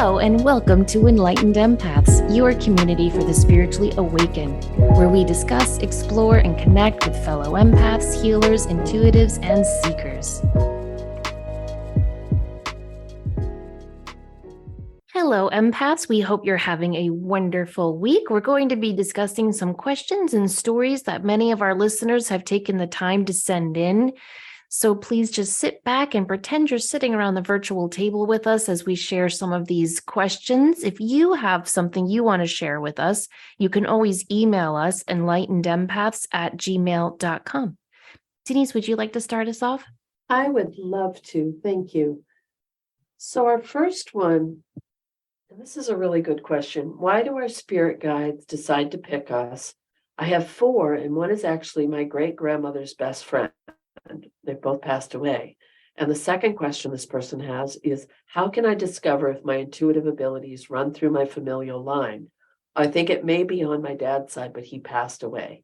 Hello and welcome to Enlightened Empaths, your community for the spiritually awakened, where we discuss, explore, and connect with fellow empaths, healers, intuitives, and seekers. Hello, empaths. We hope you're having a wonderful week. We're going to be discussing some questions and stories that many of our listeners have taken the time to send in. So please just sit back and pretend you're sitting around the virtual table with us as we share some of these questions. If you have something you want to share with us, you can always email us enlightenedempaths@gmail.com. Denise, would you like to start us off? I would love to. Thank you. So our first one, and this is a really good question. Why do our spirit guides decide to pick us? I have 4, and one is actually my great-grandmother's best friend. They've both passed away. And the second question this person has is, how can I discover if my intuitive abilities run through my familial line? I think it may be on my dad's side, but he passed away.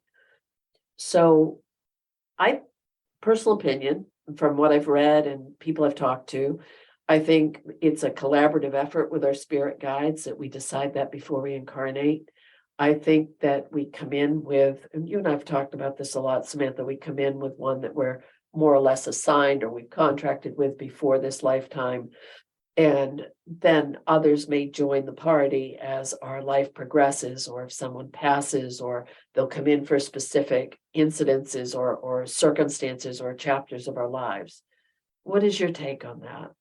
So personal opinion, from what I've read and people I've talked to, I think it's a collaborative effort with our spirit guides that we decide that before we incarnate. I think that we come in with, and you and I have talked about this a lot, Samantha, we come in with one that we're more or less assigned or we've contracted with before this lifetime. And then others may join the party as our life progresses, or if someone passes, or they'll come in for specific incidences or circumstances or chapters of our lives. What is your take on that?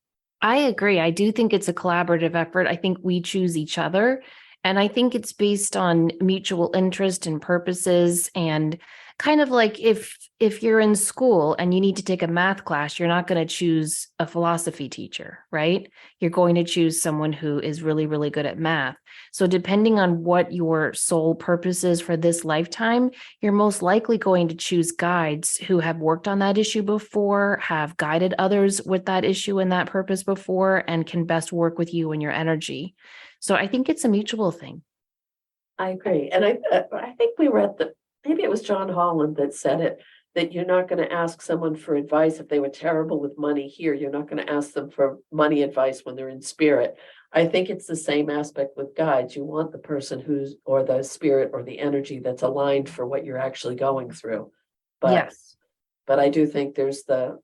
I agree. I do think it's a collaborative effort. I think we choose each other. And I think it's based on mutual interest and purposes, and kind of like if you're in school and you need to take a math class, you're not going to choose a philosophy teacher, right? You're going to choose someone who is really, really good at math. So depending on what your sole purpose is for this lifetime, you're most likely going to choose guides who have worked on that issue before, have guided others with that issue and that purpose before, and can best work with you and your energy. So I think it's a mutual thing. I agree. And I think we read maybe it was John Holland that said it, that you're not going to ask someone for advice if they were terrible with money here. You're not going to ask them for money advice when they're in spirit. I think it's the same aspect with guides. You want the person or the spirit or the energy that's aligned for what you're actually going through. But, yes. But I do think there's the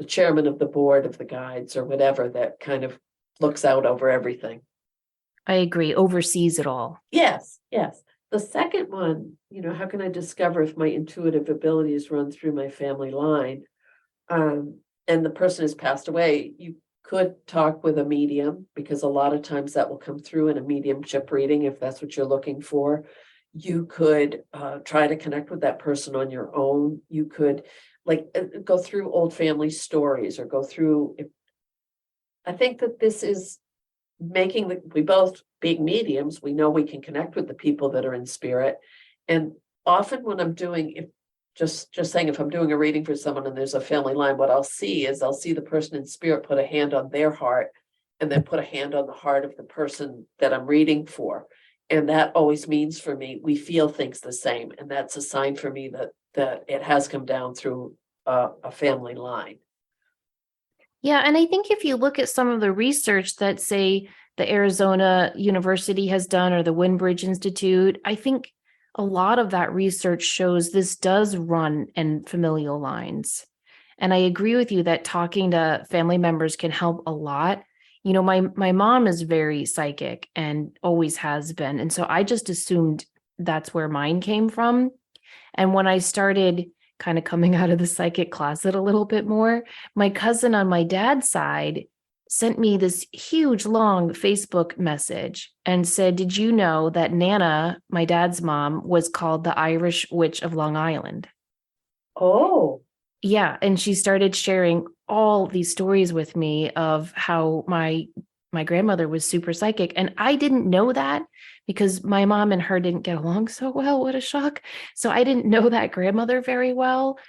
chairman of the board of the guides or whatever that kind of looks out over everything. I agree. Oversees it all. Yes. The second one, how can I discover if my intuitive abilities run through my family line? And the person has passed away. You could talk with a medium, because a lot of times that will come through in a mediumship reading if that's what you're looking for. You could try to connect with that person on your own. You could go through old family stories or go through. I think that this is we both being mediums, we know we can connect with the people that are in spirit. And often when I'm doing, just saying, if I'm doing a reading for someone and there's a family line, what I'll see the person in spirit put a hand on their heart and then put a hand on the heart of the person that I'm reading for. And that always means for me, we feel things the same. And that's a sign for me that it has come down through a family line. Yeah, and I think if you look at some of the research that, say, the Arizona University has done or the Windbridge Institute, I think a lot of that research shows this does run in familial lines. And I agree with you that talking to family members can help a lot. My mom is very psychic and always has been. And so I just assumed that's where mine came from. And when I started kind of coming out of the psychic closet a little bit more, my cousin on my dad's side sent me this huge, long Facebook message and said, did you know that Nana, my dad's mom, was called the Irish Witch of Long Island? Oh. Yeah. And she started sharing all these stories with me of how my grandmother was super psychic. And I didn't know that because my mom and her didn't get along so well. What a shock. So I didn't know that grandmother very well.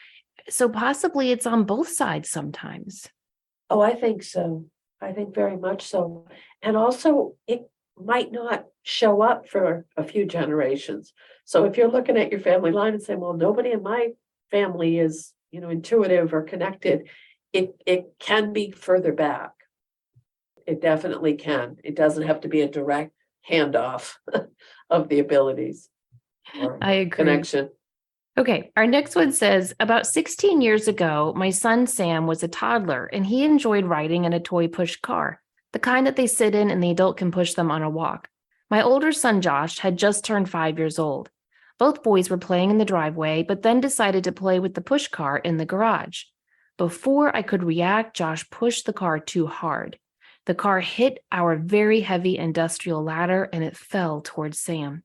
So possibly it's on both sides sometimes. Oh, I think so. I think very much so. And also it might not show up for a few generations. So if you're looking at your family line and saying, well, nobody in my family is, intuitive or connected, it can be further back. it definitely can. It doesn't have to be a direct handoff of the abilities or I agree. connection. Okay, our next one says about 16 years ago, my son Sam was a toddler and he enjoyed riding in a toy push car, the kind that they sit in and the adult can push them on a walk. My older son Josh had just turned 5 years old. Both boys were playing in the driveway, but then decided to play with the push car in the garage. Before I could react, Josh pushed the car too hard. The car hit our very heavy industrial ladder and it fell towards Sam.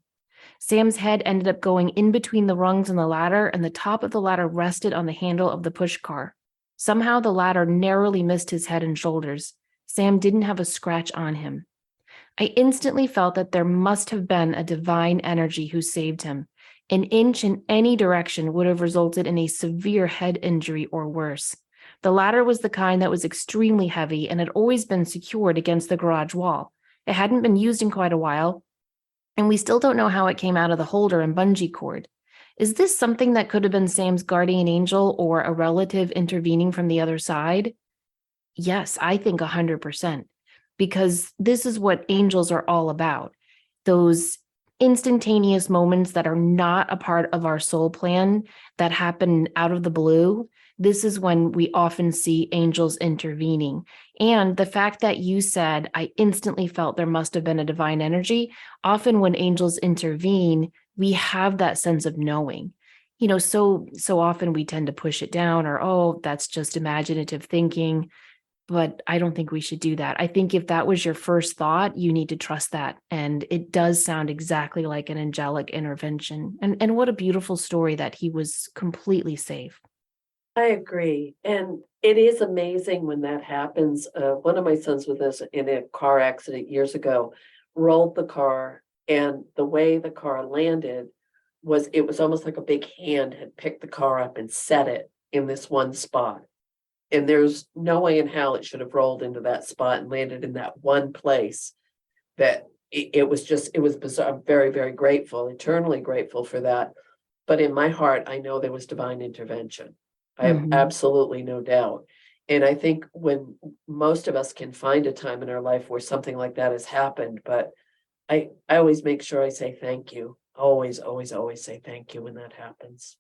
Sam's head ended up going in between the rungs on the ladder, and the top of the ladder rested on the handle of the push car. Somehow the ladder narrowly missed his head and shoulders. Sam didn't have a scratch on him. I instantly felt that there must have been a divine energy who saved him. An inch in any direction would have resulted in a severe head injury or worse. The ladder was the kind that was extremely heavy and had always been secured against the garage wall. It hadn't been used in quite a while, and we still don't know how it came out of the holder and bungee cord. Is this something that could have been Sam's guardian angel or a relative intervening from the other side? Yes, I think 100%, because this is what angels are all about. Those instantaneous moments that are not a part of our soul plan that happen out of the blue. This is when we often see angels intervening. And the fact that you said, I instantly felt there must have been a divine energy. Often when angels intervene, we have that sense of knowing. So often we tend to push it down or, oh, that's just imaginative thinking. But I don't think we should do that. I think if that was your first thought, you need to trust that. And it does sound exactly like an angelic intervention. And what a beautiful story that he was completely safe. I agree. And it is amazing when that happens. One of my sons was in a car accident years ago, rolled the car, and the way the car landed it was almost like a big hand had picked the car up and set it in this one spot. And there's no way in hell it should have rolled into that spot and landed in that one place. That it was bizarre. I'm very, very grateful, eternally grateful for that. But in my heart, I know there was divine intervention. I have absolutely no doubt. And I think when most of us can find a time in our life where something like that has happened, but I always make sure I say thank you. Always, always, always say thank you when that happens.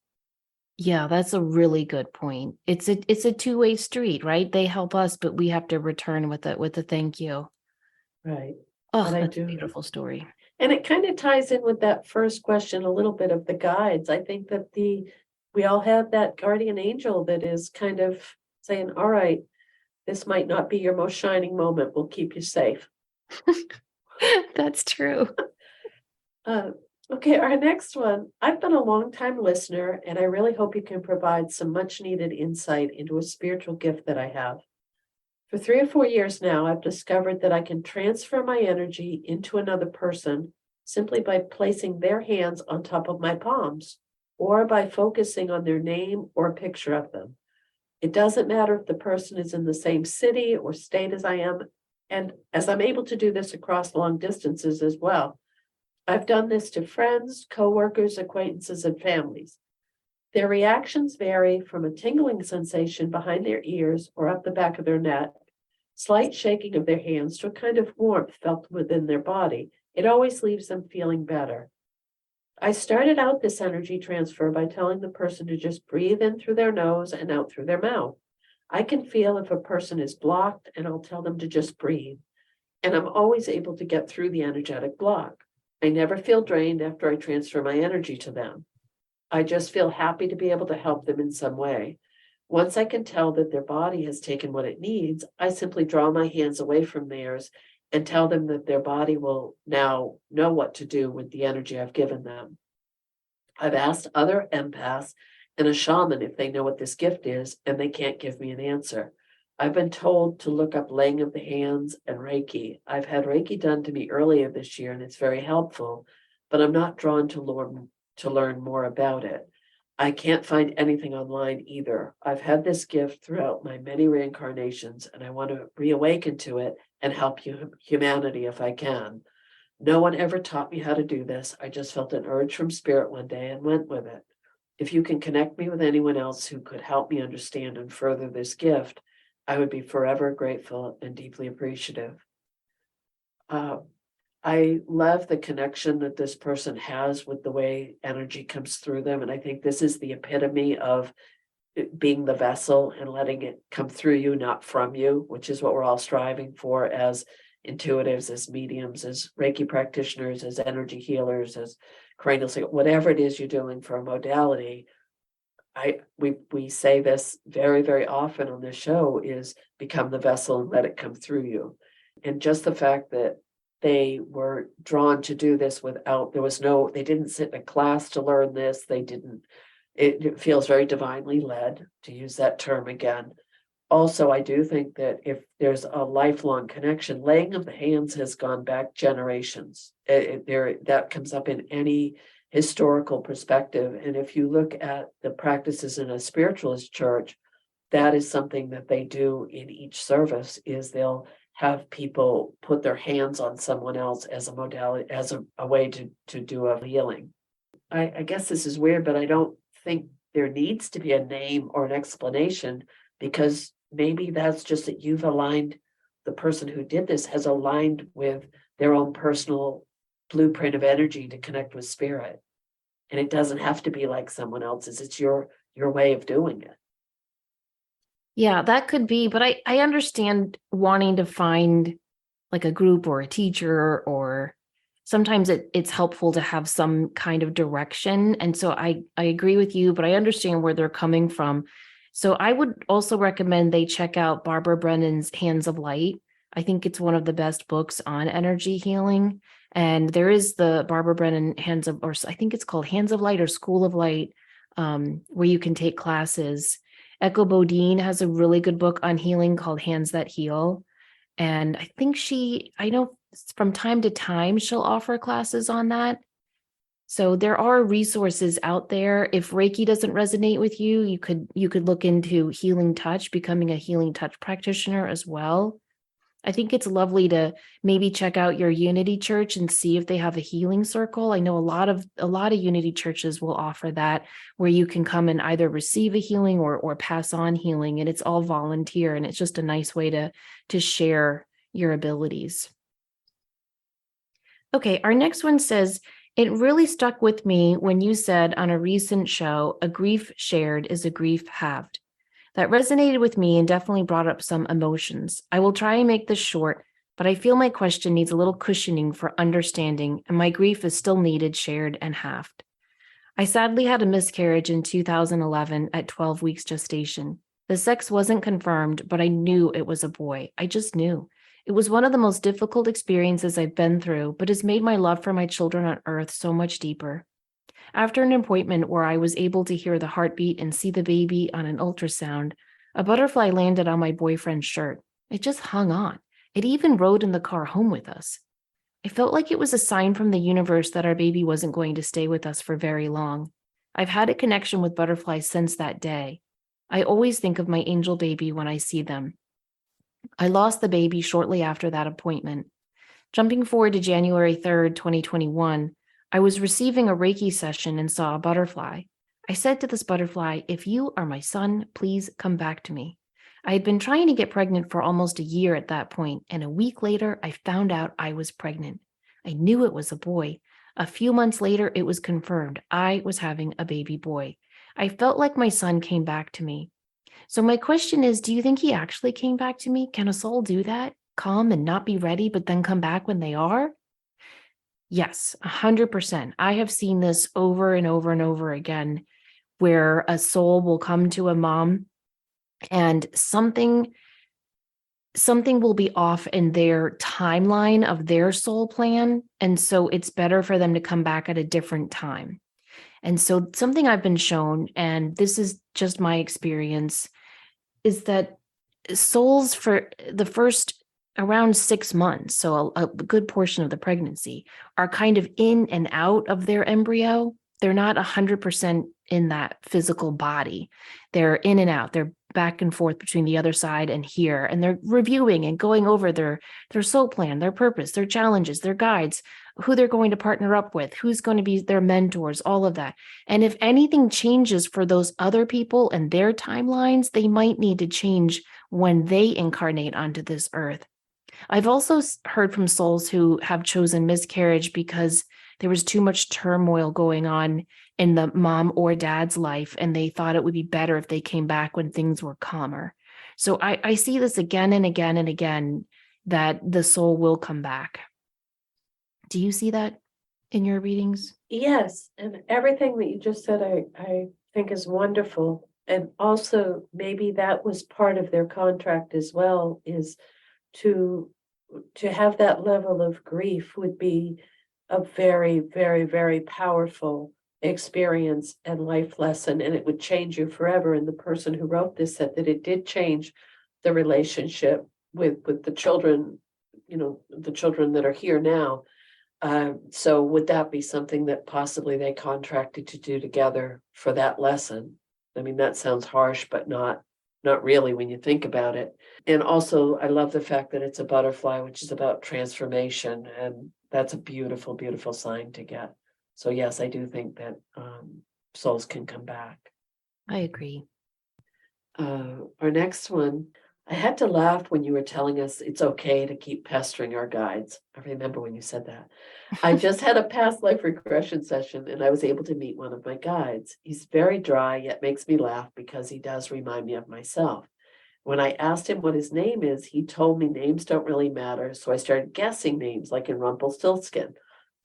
Yeah, that's a really good point. It's a two-way street, right? They help us, but we have to return with a thank you. Right. Oh, And I that's a do. beautiful story. And it kind of ties in with that first question a little bit of the guides. I think that we all have that guardian angel that is kind of saying, all right, this might not be your most shining moment. We'll keep you safe. That's true. Okay, our next one. I've been a long time listener, and I really hope you can provide some much needed insight into a spiritual gift that I have. For 3 or 4 years now, I've discovered that I can transfer my energy into another person simply by placing their hands on top of my palms or by focusing on their name or a picture of them. It doesn't matter if the person is in the same city or state as I am, and as I'm able to do this across long distances as well. I've done this to friends, coworkers, acquaintances, and families. Their reactions vary from a tingling sensation behind their ears or up the back of their neck, slight shaking of their hands, to a kind of warmth felt within their body. It always leaves them feeling better. I started out this energy transfer by telling the person to just breathe in through their nose and out through their mouth. I can feel if a person is blocked, and I'll tell them to just breathe. And I'm always able to get through the energetic block. I never feel drained after I transfer my energy to them. I just feel happy to be able to help them in some way. Once I can tell that their body has taken what it needs, I simply draw my hands away from theirs and tell them that their body will now know what to do with the energy I've given them. I've asked other empaths and a shaman if they know what this gift is, and they can't give me an answer. I've been told to look up laying of the hands and Reiki. I've had Reiki done to me earlier this year, and it's very helpful, but I'm not drawn to learn more about it. I can't find anything online either. I've had this gift throughout my many reincarnations, and I want to reawaken to it and help humanity if I can. No one ever taught me how to do this. I just felt an urge from spirit one day and went with it. If you can connect me with anyone else who could help me understand and further this gift, I would be forever grateful and deeply appreciative. I love the connection that this person has with the way energy comes through them. And I think this is the epitome of being the vessel and letting it come through you, not from you, which is what we're all striving for as intuitives, as mediums, as Reiki practitioners, as energy healers, as cranial, whatever it is you're doing for a modality. We say this very, very often on this show is become the vessel and let it come through you. And just the fact that they were drawn to do this they didn't sit in a class to learn this. It feels very divinely led, to use that term again. Also, I do think that if there's a lifelong connection, laying of the hands has gone back generations. That comes up in any historical perspective. And if you look at the practices in a spiritualist church, that is something that they do in each service, is they'll have people put their hands on someone else as a modality, as a way to do a healing. I guess this is weird, but I don't think there needs to be a name or an explanation, because maybe that's just that the person who did this has aligned with their own personal blueprint of energy to connect with spirit. And it doesn't have to be like someone else's. It's your way of doing it. Yeah, that could be, but I understand wanting to find like a group or a teacher, or sometimes it's helpful to have some kind of direction. And so I agree with you, but I understand where they're coming from. So I would also recommend they check out Barbara Brennan's Hands of Light. I think it's one of the best books on energy healing. And there is the Barbara Brennan or I think it's called Hands of Light or School of Light, where you can take classes. Echo Bodine has a really good book on healing called Hands That Heal. And I think I know from time to time, she'll offer classes on that. So there are resources out there. If Reiki doesn't resonate with you, you could look into Healing Touch, becoming a Healing Touch practitioner as well. I think it's lovely to maybe check out your Unity Church and see if they have a healing circle. I know a lot of Unity churches will offer that, where you can come and either receive a healing or pass on healing, and it's all volunteer, and it's just a nice way to share your abilities. Okay, our next one says, it really stuck with me when you said on a recent show, a grief shared is a grief halved. That resonated with me and definitely brought up some emotions. I will try and make this short, but I feel my question needs a little cushioning for understanding, and my grief is still needed, shared, and halved. I sadly had a miscarriage in 2011 at 12 weeks gestation. The sex wasn't confirmed, but I knew it was a boy. I just knew. It was one of the most difficult experiences I've been through, but has made my love for my children on earth so much deeper. After an appointment where I was able to hear the heartbeat and see the baby on an ultrasound, a butterfly landed on my boyfriend's shirt. It just hung on. It even rode in the car home with us. I felt like it was a sign from the universe that our baby wasn't going to stay with us for very long. I've had a connection with butterflies since that day. I always think of my angel baby when I see them. I lost the baby shortly after that appointment. Jumping forward to January 3rd, 2021, I was receiving a Reiki session and saw a butterfly. I said to this butterfly, if you are my son, please come back to me. I had been trying to get pregnant for almost a year at that point, and a week later, I found out I was pregnant. I knew it was a boy. A few months later, it was confirmed I was having a baby boy. I felt like my son came back to me. So my question is, do you think he actually came back to me? Can a soul do that? Come and not be ready, but then come back when they are? Yes, 100%. I have seen this over and over and over again, where a soul will come to a mom and something will be off in their timeline of their soul plan. And so it's better for them to come back at a different time. And so something I've been shown, and this is just my experience, is that souls for the first around 6 months, so a good portion of the pregnancy, are kind of in and out of their embryo. They're not 100% in that physical body. They're in and out. They're back and forth between the other side and here, and they're reviewing and going over their soul plan, their purpose, their challenges, their guides, who they're going to partner up with, who's going to be their mentors, all of that. And if anything changes for those other people and their timelines, they might need to change when they incarnate onto this earth. I've also heard from souls who have chosen miscarriage because there was too much turmoil going on in the mom or dad's life, and they thought it would be better if they came back when things were calmer. So I see this again and again and again, that the soul will come back. Do you see that in your readings? Yes, and everything that you just said, I think is wonderful. And also, maybe that was part of their contract as well, is to have that level of grief would be a very, very, very powerful experience and life lesson, and it would change you forever. And the person who wrote this said that it did change the relationship with the children, the children that are here now. So would that be something that possibly they contracted to do together for that lesson? I mean, that sounds harsh, but not really when you think about it. And also, I love the fact that it's a butterfly, which is about transformation, and that's a beautiful, beautiful sign to get. So yes, I do think that souls can come back. I agree. Our next one, I had to laugh when you were telling us it's okay to keep pestering our guides. I remember when you said that. I just had a past life regression session and I was able to meet one of my guides. He's very dry, yet makes me laugh because he does remind me of myself. When I asked him what his name is, he told me names don't really matter. So I started guessing names like in Rumpelstiltskin.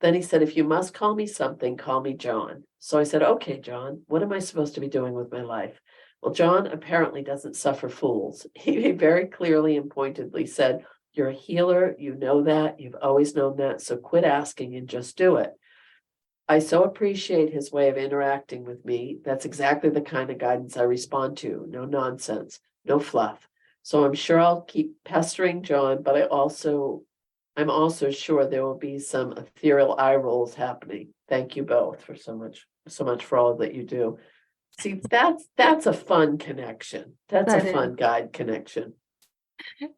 Then he said, if you must call me something, call me John. So I said, okay, John, what am I supposed to be doing with my life? Well, John apparently doesn't suffer fools. He very clearly and pointedly said, you're a healer, you know that, you've always known that, so quit asking and just do it. I so appreciate his way of interacting with me. That's exactly the kind of guidance I respond to. No nonsense, no fluff. So I'm sure I'll keep pestering John, but I'm also sure there will be some ethereal eye rolls happening. Thank you both for so much for all that you do. See, that's a fun connection. That's a That is. fun guide connection.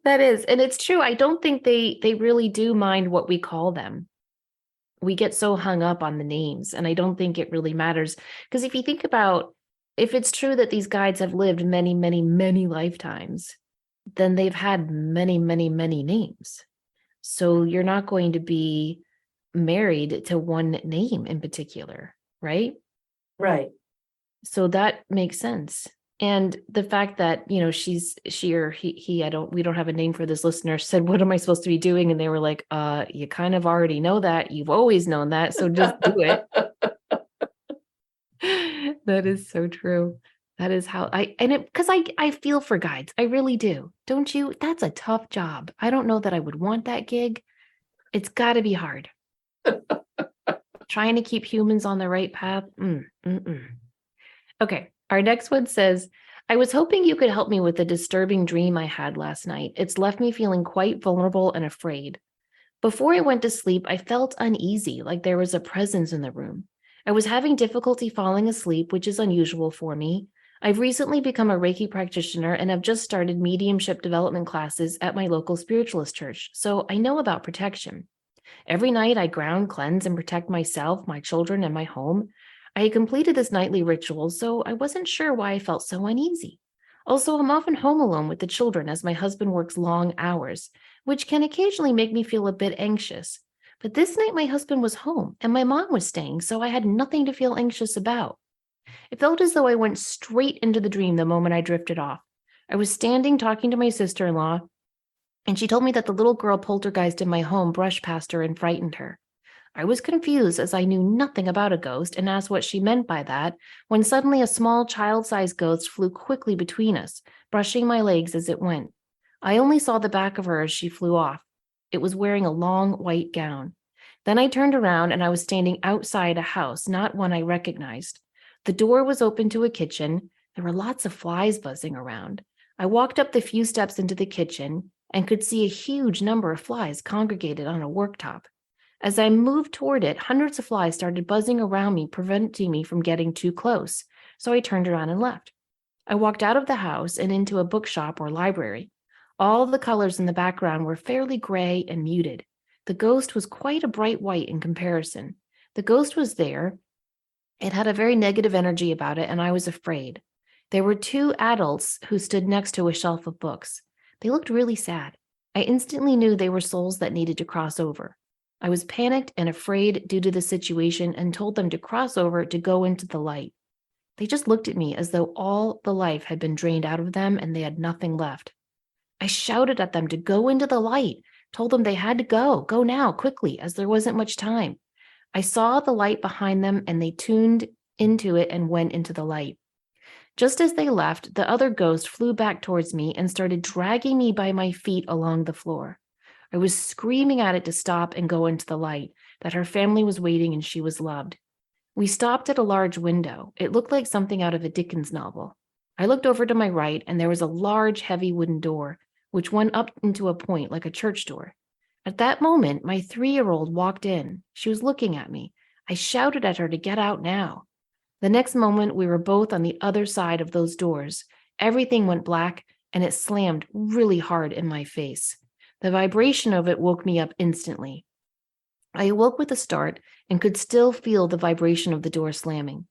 That is, and it's true. I don't think they really do mind what we call them. We get so hung up on the names, and I don't think it really matters. Because if you think about, if it's true that these guides have lived many, many, many lifetimes, then they've had many, many, many names. So you're not going to be married to one name in particular, right? Right. So that makes sense. And the fact that, she or he, we don't have a name for this listener, said, what am I supposed to be doing? And they were like, you kind of already know that. You've always known that. So just do it. That is so true. That is how because I feel for guides. I really do. Don't you? That's a tough job. I don't know that I would want that gig. It's got to be hard. Trying to keep humans on the right path. Okay. Our next one says, I was hoping you could help me with the disturbing dream I had last night. It's left me feeling quite vulnerable and afraid. Before I went to sleep, I felt uneasy, like there was a presence in the room. I was having difficulty falling asleep, which is unusual for me. I've recently become a Reiki practitioner and have just started mediumship development classes at my local spiritualist church, so I know about protection. Every night I ground, cleanse, and protect myself, my children, and my home. I had completed this nightly ritual, so I wasn't sure why I felt so uneasy. Also, I'm often home alone with the children as my husband works long hours, which can occasionally make me feel a bit anxious. But this night my husband was home and my mom was staying, so I had nothing to feel anxious about. It felt as though I went straight into the dream the moment I drifted off. I was standing talking to my sister-in-law, and she told me that the little girl poltergeist in my home brushed past her and frightened her. I was confused as I knew nothing about a ghost and asked what she meant by that, when suddenly a small child-sized ghost flew quickly between us, brushing my legs as it went. I only saw the back of her as she flew off. It was wearing a long white gown. Then I turned around and I was standing outside a house, not one I recognized. The door was open to a kitchen. There were lots of flies buzzing around. I walked up the few steps into the kitchen and could see a huge number of flies congregated on a worktop. As I moved toward it, hundreds of flies started buzzing around me, preventing me from getting too close, so I turned around and left. I walked out of the house and into a bookshop or library. All the colors in the background were fairly gray and muted. The ghost was quite a bright white in comparison. The ghost was there. It had a very negative energy about it, and I was afraid. There were two adults who stood next to a shelf of books. They looked really sad. I instantly knew they were souls that needed to cross over. I was panicked and afraid due to the situation and told them to cross over to go into the light. They just looked at me as though all the life had been drained out of them and they had nothing left. I shouted at them to go into the light, told them they had to go now, quickly, as there wasn't much time. I saw the light behind them and they tuned into it and went into the light. Just as they left, the other ghost flew back towards me and started dragging me by my feet along the floor. I was screaming at it to stop and go into the light, that her family was waiting and she was loved. We stopped at a large window. It looked like something out of a Dickens novel. I looked over to my right, and there was a large, heavy wooden door, which went up into a point like a church door. At that moment, my 3-year-old walked in. She was looking at me. I shouted at her to get out now. The next moment, we were both on the other side of those doors. Everything went black, and it slammed really hard in my face. The vibration of it woke me up instantly. I awoke with a start and could still feel the vibration of the door slamming.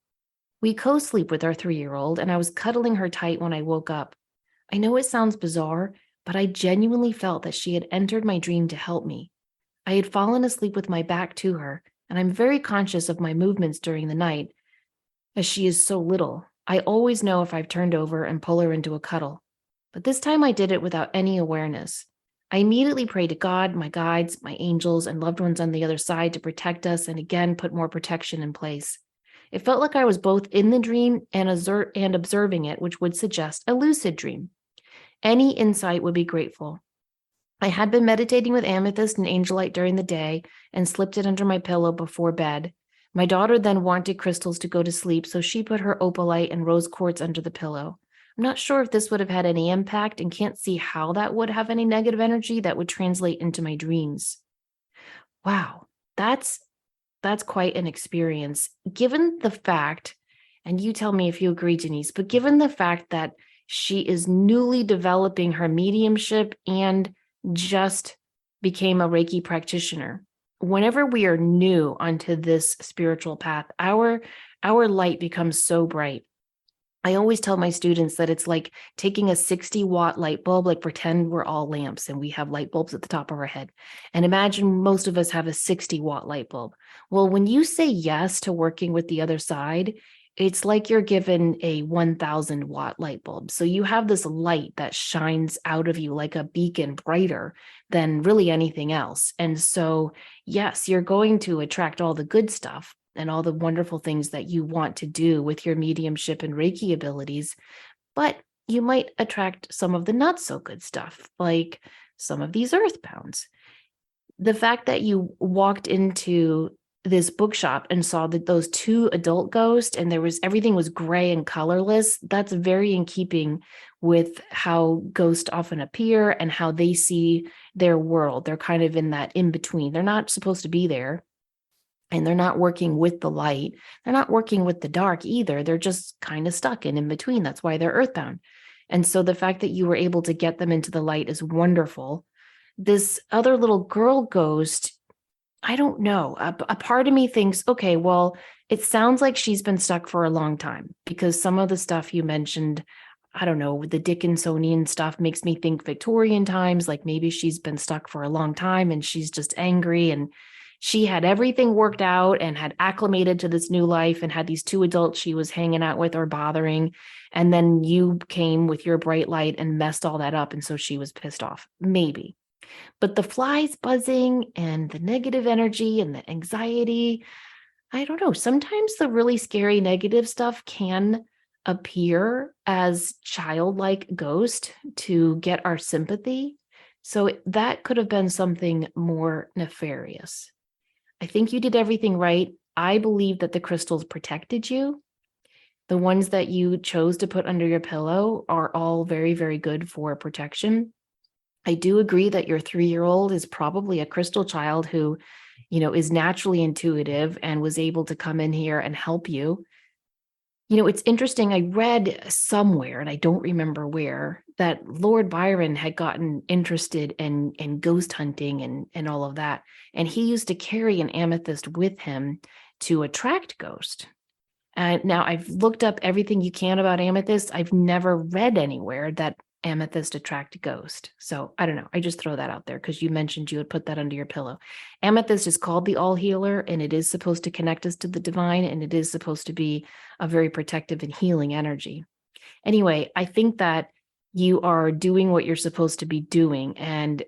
We co-sleep with our 3-year-old, and I was cuddling her tight when I woke up. I know it sounds bizarre, but I genuinely felt that she had entered my dream to help me. I had fallen asleep with my back to her, and I'm very conscious of my movements during the night, as she is so little. I always know if I've turned over and pull her into a cuddle. But this time I did it without any awareness. I immediately prayed to God, my guides, my angels, and loved ones on the other side to protect us and again put more protection in place. It felt like I was both in the dream and observing it, which would suggest a lucid dream. Any insight would be grateful. I had been meditating with amethyst and angelite during the day and slipped it under my pillow before bed. My daughter then wanted crystals to go to sleep, so she put her opalite and rose quartz under the pillow. I'm not sure if this would have had any impact and can't see how that would have any negative energy that would translate into my dreams. Wow, that's quite an experience. Given the fact, and you tell me if you agree, Denise, but given the fact that she is newly developing her mediumship and just became a Reiki practitioner, whenever we are new onto this spiritual path, our light becomes so bright. I always tell my students that it's like taking a 60-watt light bulb, like pretend we're all lamps and we have light bulbs at the top of our head. And imagine most of us have a 60-watt light bulb. Well, when you say yes to working with the other side, it's like you're given a 1,000-watt light bulb. So you have this light that shines out of you like a beacon, brighter than really anything else. And so, yes, you're going to attract all the good stuff and all the wonderful things that you want to do with your mediumship and Reiki abilities, but you might attract some of the not so good stuff, like some of these earthbounds. The fact that you walked into this bookshop and saw that those 2 adult ghosts and everything was gray and colorless, that's very in keeping with how ghosts often appear and how they see their world. They're kind of in that in between. They're not supposed to be there. And they're not working with the light. They're not working with the dark either. They're just kind of stuck in between. That's why they're earthbound. And so the fact that you were able to get them into the light is wonderful. This other little girl ghost, I don't know. A part of me thinks, okay, well, it sounds like she's been stuck for a long time because some of the stuff you mentioned, I don't know, the Dickinsonian stuff makes me think Victorian times, like maybe she's been stuck for a long time and she's just angry and she had everything worked out and had acclimated to this new life and had these 2 adults she was hanging out with or bothering. And then you came with your bright light and messed all that up. And so she was pissed off, maybe. But the flies buzzing and the negative energy and the anxiety, I don't know. Sometimes the really scary negative stuff can appear as childlike ghost to get our sympathy. So that could have been something more nefarious. I think you did everything right. I believe that the crystals protected you. The ones that you chose to put under your pillow are all very, very good for protection. I do agree that your 3-year-old is probably a crystal child who, is naturally intuitive and was able to come in here and help you. It's interesting. I read somewhere, and I don't remember where, that Lord Byron had gotten interested in ghost hunting and all of that. And he used to carry an amethyst with him to attract ghosts. And now I've looked up everything you can about amethyst. I've never read anywhere that amethyst attract ghost. So I don't know. I just throw that out there because you mentioned you would put that under your pillow. Amethyst is called the all healer, and it is supposed to connect us to the divine, and it is supposed to be a very protective and healing energy. Anyway, I think that you are doing what you're supposed to be doing. And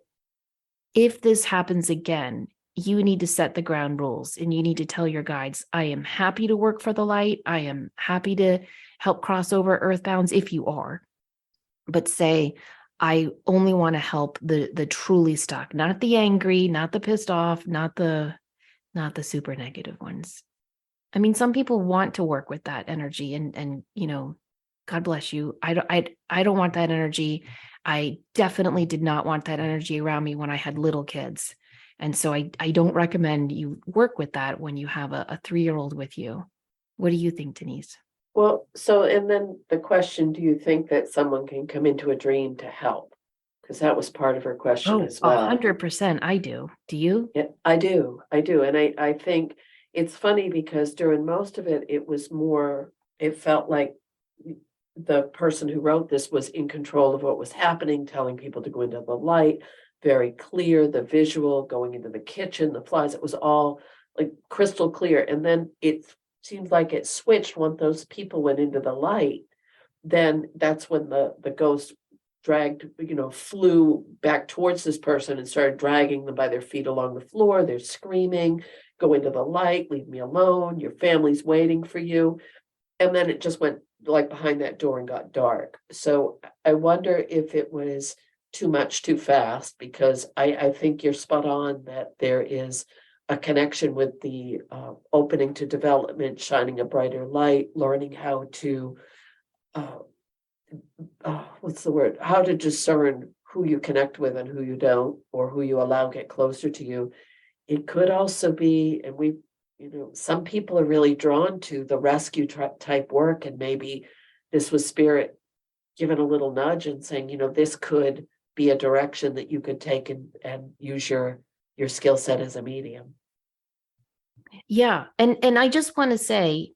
if this happens again, you need to set the ground rules and you need to tell your guides, I am happy to work for the light. I am happy to help cross over earth bounds if you are. But say, I only want to help the truly stuck, not the angry, not the pissed off, not the super negative ones. I mean, some people want to work with that energy, and God bless you. I don't want that energy. I definitely did not want that energy around me when I had little kids. And so I don't recommend you work with that when you have a 3-year-old with you. What do you think, Denise? Well, so, and then the question, do you think that someone can come into a dream to help? Because that was part of her question Oh, as well. 100% I do. Do you? Yeah, I do. And I think it's funny because during most of it, it was more, it felt like the person who wrote this was in control of what was happening, telling people to go into the light, very clear, the visual, going into the kitchen, the flies, it was all like crystal clear. And then it seems like it switched when those people went into the light. Then that's when the ghost dragged, flew back towards this person and started dragging them by their feet along the floor. They're screaming, go into the light, leave me alone, your family's waiting for you. And then it just went like behind that door and got dark. So I wonder if it was too much too fast, because I think you're spot on that there is a connection with the opening to development, shining a brighter light, learning how to uh, what's the word? How to discern who you connect with and who you don't, or who you allow get closer to you. It could also be, and some people are really drawn to the rescue type work, and maybe this was spirit given a little nudge and saying, this could be a direction that you could take and use your skill set as a medium. Yeah. And I just want to say,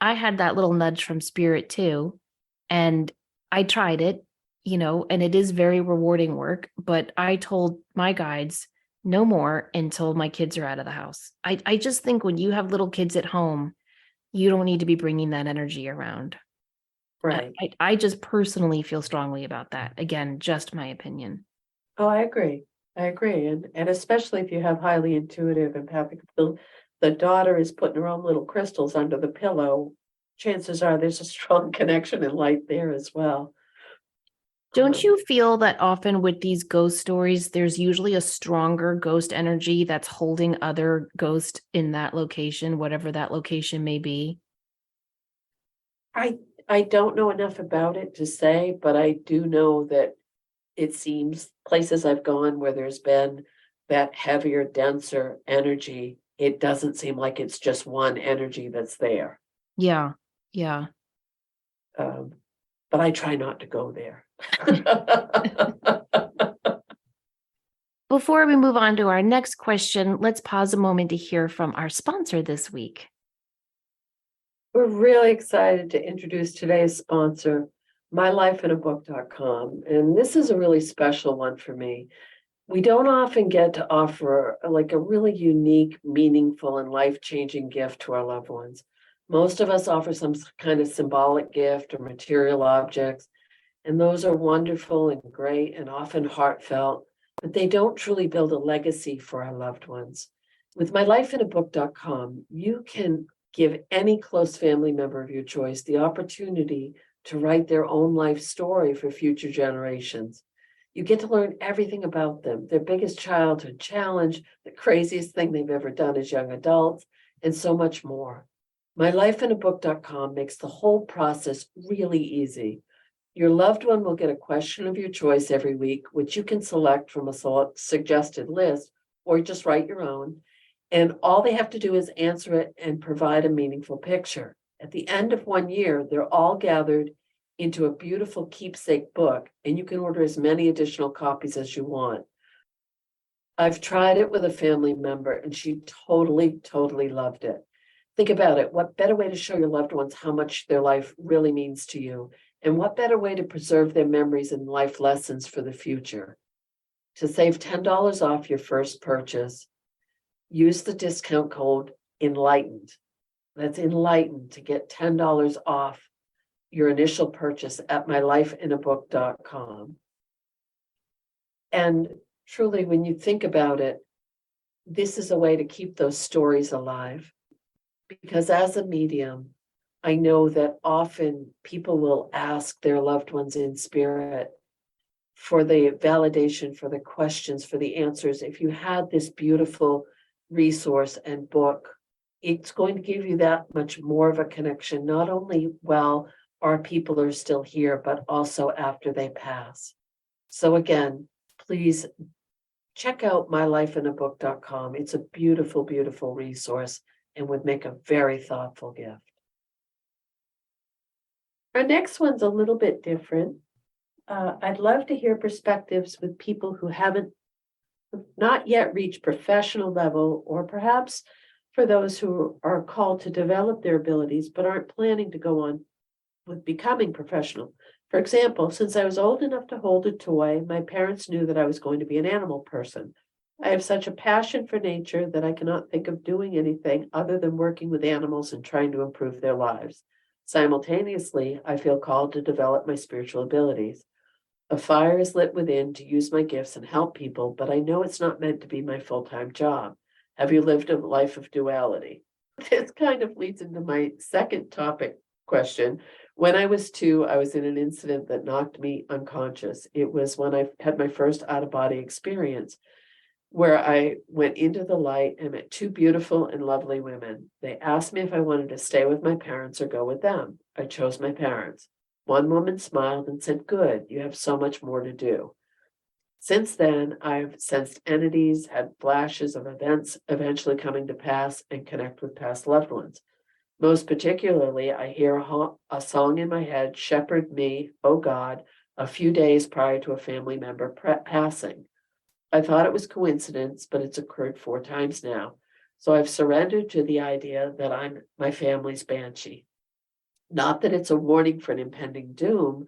I had that little nudge from spirit too. And I tried it, and it is very rewarding work. But I told my guides no more until my kids are out of the house. I just think when you have little kids at home, you don't need to be bringing that energy around. Right. I just personally feel strongly about that. Again, just my opinion. Oh, I agree. And especially if you have highly intuitive, empathic, the daughter is putting her own little crystals under the pillow, chances are there's a strong connection and light there as well. Don't you feel that often with these ghost stories, there's usually a stronger ghost energy that's holding other ghosts in that location, whatever that location may be? I don't know enough about it to say, but I do know that it seems places I've gone where there's been that heavier, denser energy, it doesn't seem like it's just one energy that's there. Yeah. Yeah. But I try not to go there. Before we move on to our next question, let's pause a moment to hear from our sponsor this week. We're really excited to introduce today's sponsor, mylifeinabook.com. And this is a really special one for me. We don't often get to offer like a really unique, meaningful, and life-changing gift to our loved ones. Most of us offer some kind of symbolic gift or material objects, and those are wonderful and great and often heartfelt, but they don't truly build a legacy for our loved ones. With mylifeinabook.com, you can give any close family member of your choice the opportunity to write their own life story for future generations. You get to learn everything about them, their biggest childhood challenge, the craziest thing they've ever done as young adults, and so much more. mylifeinabook.com makes the whole process really easy. Your loved one will get a question of your choice every week, which you can select from a suggested list, or just write your own. And all they have to do is answer it and provide a meaningful picture. At the end of 1 year, they're all gathered into a beautiful keepsake book, and you can order as many additional copies as you want. I've tried it with a family member, and she totally loved it. Think about it. What better way to show your loved ones how much their life really means to you And what better way to preserve their memories and life lessons for the future? To save $10 off your first purchase, use the discount code Enlightened. That's Enlightened to get $10 off your initial purchase at mylifeinabook.com. And truly, when you think about it, this is a way to keep those stories alive. Because as a medium, I know that often people will ask their loved ones in spirit for the validation, for the questions, for the answers. If you had this beautiful resource and book, it's going to give you that much more of a connection, not only while our people are still here, but also after they pass. So again, please check out mylifeinabook.com. It's a beautiful, beautiful resource and would make a very thoughtful gift. Our next one's a little bit different. I'd love to hear perspectives with people who haven't not yet reached professional level, or perhaps for those who are called to develop their abilities but aren't planning to go on with becoming professional. For example, since I was old enough to hold a toy, my parents knew that I was going to be an animal person. I have such a passion for nature that I cannot think of doing anything other than working with animals and trying to improve their lives. Simultaneously, I feel called to develop my spiritual abilities. A fire is lit within to use my gifts and help people, but I know it's not meant to be my full-time job. Have you lived a life of duality? This kind of leads into my second topic question. When I was 2, I was in an incident that knocked me unconscious. It was when I had my first out-of-body experience, where I went into the light and met 2 beautiful and lovely women. They asked me if I wanted to stay with my parents or go with them. I chose my parents. One woman smiled and said, "Good, you have so much more to do." Since then, I've sensed entities, had flashes of events eventually coming to pass, and connect with past loved ones. Most particularly, I hear a song in my head, "Shepherd me, O God," a few days prior to a family member passing. I thought it was coincidence, but it's occurred 4 times now. So I've surrendered to the idea that I'm my family's banshee. Not that it's a warning for an impending doom,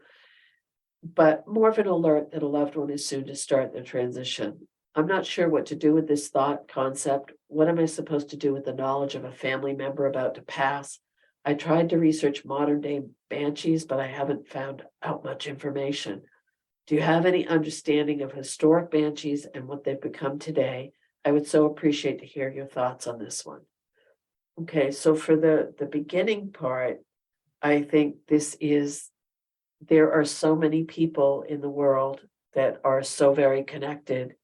but more of an alert that a loved one is soon to start their transition. I'm not sure what to do with this thought concept. What am I supposed to do with the knowledge of a family member about to pass? I tried to research modern day banshees, but I haven't found out much information. Do you have any understanding of historic banshees and what they've become today? I would so appreciate to hear your thoughts on this one. Okay, so for the beginning part, I think there are so many people in the world that are so very connected.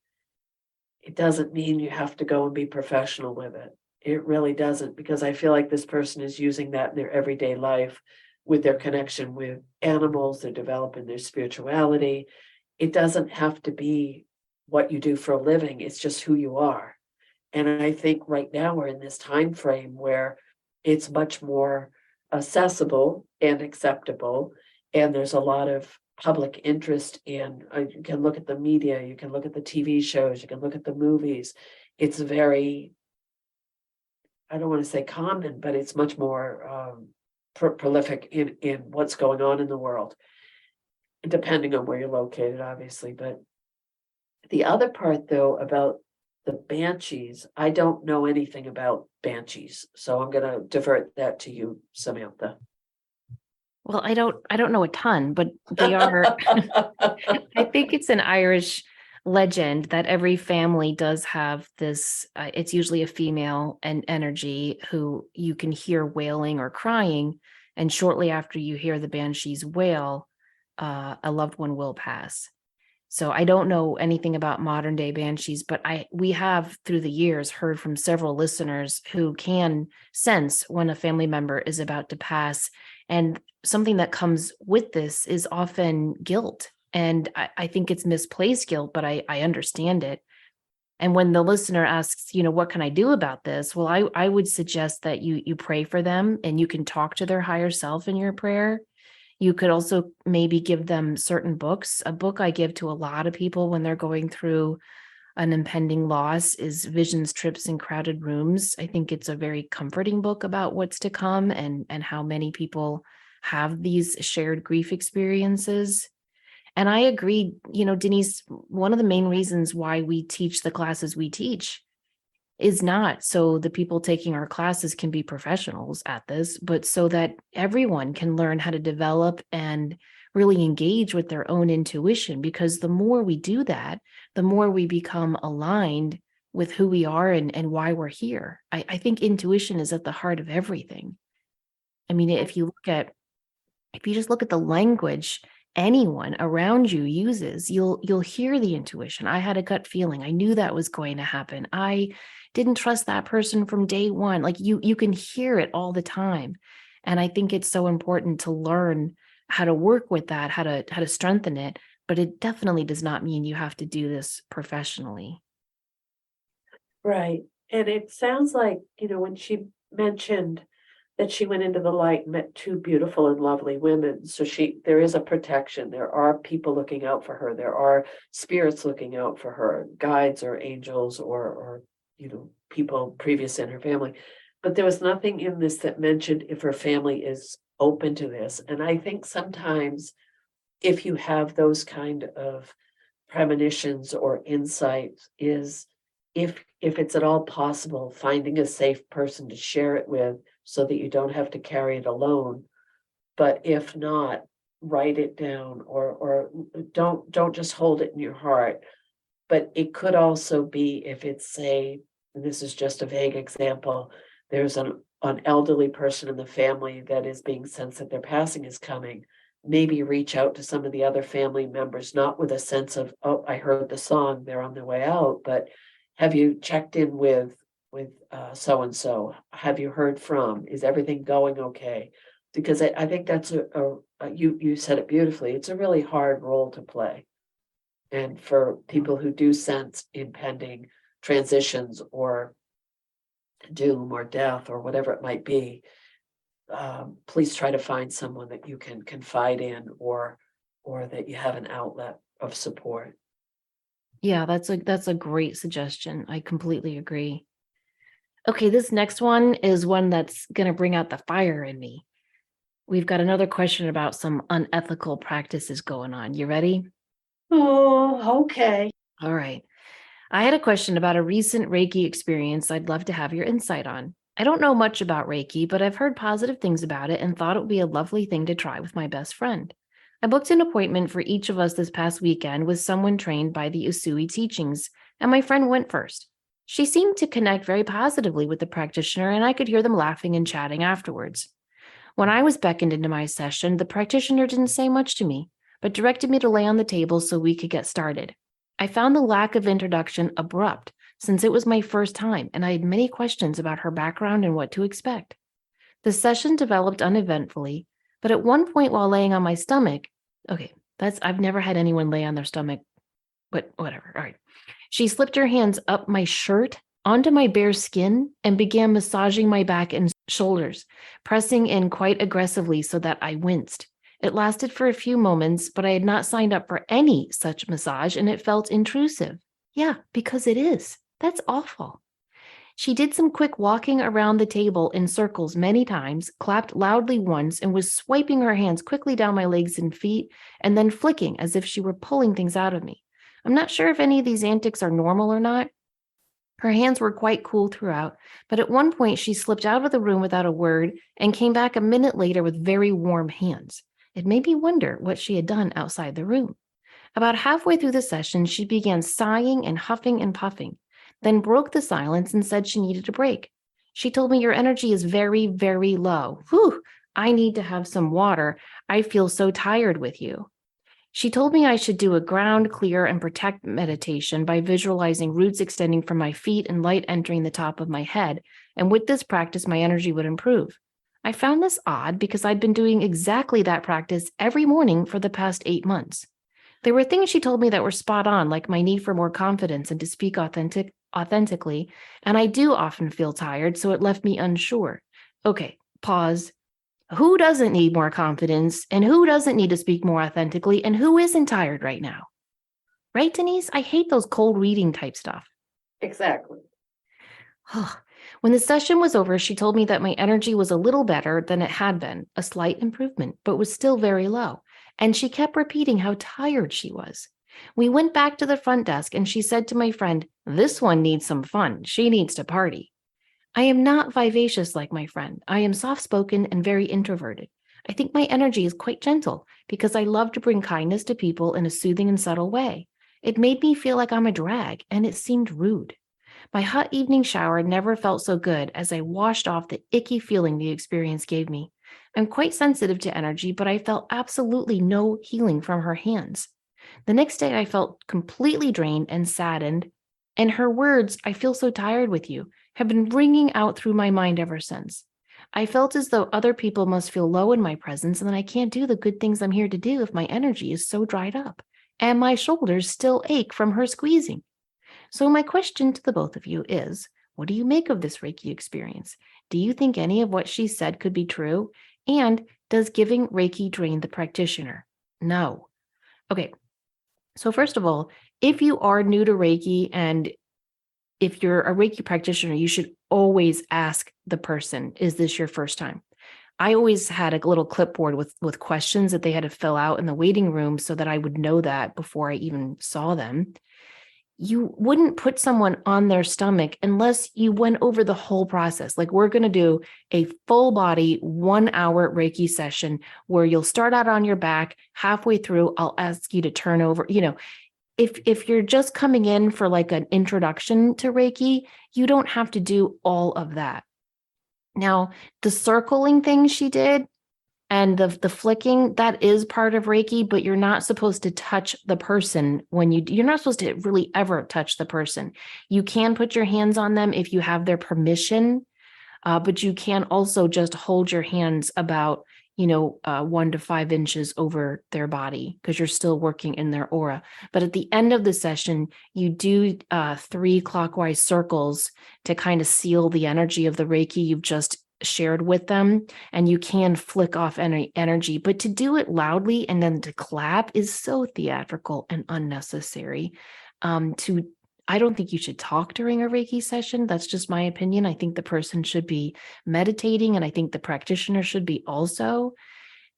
It doesn't mean you have to go and be professional with it. It really doesn't, because I feel like this person is using that in their everyday life with their connection with animals, they're developing their spirituality. It doesn't have to be what you do for a living, it's just who you are. And I think right now we're in this time frame where it's much more accessible and acceptable, and there's a lot of public interest in, you can look at the media, you can look at the TV shows, you can look at the movies. It's very, I don't want to say common, but it's much more prolific in what's going on in the world, depending on where you're located, obviously. But the other part, though, about the banshees, I don't know anything about banshees, so I'm going to divert that to you, Samantha. Well, I don't know a ton, but they are, I think it's an Irish legend that every family does have this, it's usually a female and energy who you can hear wailing or crying. And shortly after you hear the banshees wail, a loved one will pass. So I don't know anything about modern day banshees, but we have through the years heard from several listeners who can sense when a family member is about to pass. And something that comes with this is often guilt. And I think it's misplaced guilt, but I understand it. And when the listener asks, what can I do about this? Well, I would suggest that you pray for them, and you can talk to their higher self in your prayer. You could also maybe give them certain books. A book I give to a lot of people when they're going through an impending loss is Visions, Trips, and Crowded Rooms. I think it's a very comforting book about what's to come and how many people have these shared grief experiences. And I agree, Denise, one of the main reasons why we teach the classes we teach is not so the people taking our classes can be professionals at this, but so that everyone can learn how to develop and really engage with their own intuition. Because the more we do that, the more we become aligned with who we are and why we're here. I think intuition is at the heart of everything. I mean, if you just look at the language anyone around you uses, you'll hear the intuition. I had a gut feeling. I knew that was going to happen. I didn't trust that person from day one. Like you can hear it all the time. And I think it's so important to learn how to work with that, how to strengthen it. But it definitely does not mean you have to do this professionally. Right. And it sounds like, when she mentioned that she went into the light and met two beautiful and lovely women. So there is a protection. There are people looking out for her. There are spirits looking out for her, guides or angels or people previous in her family. But there was nothing in this that mentioned if her family is open to this. And I think sometimes if you have those kind of premonitions or insights is if it's at all possible, finding a safe person to share it with so that you don't have to carry it alone. But if not, write it down or don't just hold it in your heart. But it could also be if it's and this is just a vague example, there's an elderly person in the family that is being sensed that their passing is coming. Maybe reach out to some of the other family members, not with a sense of, oh, I heard the song, they're on their way out, but have you checked in with so and so? Have you heard from? Is everything going okay? Because I think that's you said it beautifully. It's a really hard role to play, and for people who do sense impending transitions or doom or death or whatever it might be, please try to find someone that you can confide in or that you have an outlet of support. Yeah, that's a great suggestion. I completely agree. Okay, this next one is one that's going to bring out the fire in me. We've got another question about some unethical practices going on. You ready? Oh, okay. All right. I had a question about a recent Reiki experience I'd love to have your insight on. I don't know much about Reiki, but I've heard positive things about it and thought it would be a lovely thing to try with my best friend. I booked an appointment for each of us this past weekend with someone trained by the Usui teachings, and my friend went first. She seemed to connect very positively with the practitioner, and I could hear them laughing and chatting afterwards. When I was beckoned into my session, the practitioner didn't say much to me, but directed me to lay on the table so we could get started. I found the lack of introduction abrupt, since it was my first time and I had many questions about her background and what to expect. The session developed uneventfully, but at one point while laying on my stomach, I've never had anyone lay on their stomach, but whatever. All right. She slipped her hands up my shirt onto my bare skin and began massaging my back and shoulders, pressing in quite aggressively so that I winced. It lasted for a few moments, but I had not signed up for any such massage and it felt intrusive. Yeah, because it is. That's awful. She did some quick walking around the table in circles many times, clapped loudly once, and was swiping her hands quickly down my legs and feet, and then flicking as if she were pulling things out of me. I'm not sure if any of these antics are normal or not. Her hands were quite cool throughout, but at one point she slipped out of the room without a word and came back a minute later with very warm hands. It made me wonder what she had done outside the room. About halfway through the session, she began sighing and huffing and puffing, then broke the silence and said she needed a break. She told me, your energy is very, very low. Whew, I need to have some water. I feel so tired with you. She told me I should do a ground, clear, and protect meditation by visualizing roots extending from my feet and light entering the top of my head, and with this practice, my energy would improve. I found this odd because I'd been doing exactly that practice every morning for the past 8 months. There were things she told me that were spot on, like my need for more confidence and to speak authentically, and I do often feel tired, so it left me unsure. Okay, pause. Who doesn't need more confidence, and who doesn't need to speak more authentically, and who isn't tired right now? Right, Denise? I hate those cold reading type stuff. Exactly. When the session was over, she told me that my energy was a little better than it had been, a slight improvement, but was still very low. And she kept repeating how tired she was. We went back to the front desk and she said to my friend, "This one needs some fun. She needs to party." I am not vivacious like my friend. I am soft spoken and very introverted. I think my energy is quite gentle because I love to bring kindness to people in a soothing and subtle way. It made me feel like I'm a drag, and it seemed rude. My hot evening shower never felt so good as I washed off the icky feeling the experience gave me. I'm quite sensitive to energy, but I felt absolutely no healing from her hands. The next day, I felt completely drained and saddened, and her words, "I feel so tired with you," have been ringing out through my mind ever since. I felt as though other people must feel low in my presence and that I can't do the good things I'm here to do if my energy is so dried up, and my shoulders still ache from her squeezing. So, my question to the both of you is, what do you make of this Reiki experience? Do you think any of what she said could be true? And does giving Reiki drain the practitioner? No. Okay. So, first of all, if you are new to Reiki and if you're a Reiki practitioner, you should always ask the person, is this your first time? I always had a little clipboard with questions that they had to fill out in the waiting room so that I would know that before I even saw them. You wouldn't put someone on their stomach unless you went over the whole process. Like, we're going to do a full body 1 hour Reiki session where you'll start out on your back. Halfway through, I'll ask you to turn over. If you're just coming in for like an introduction to Reiki, you don't have to do all of that. Now, the circling thing she did and the flicking, that is part of Reiki, but you're not supposed to touch the person when you're not supposed to really ever touch the person. You can put your hands on them if you have their permission, but you can also just hold your hands about 1 to 5 inches over their body because you're still working in their aura. But at the end of the session, you do 3 clockwise circles to kind of seal the energy of the Reiki you've just shared with them, and you can flick off any energy, but to do it loudly and then to clap is so theatrical and unnecessary. I don't think you should talk during a Reiki session. That's just my opinion. I think the person should be meditating, and I think the practitioner should be also.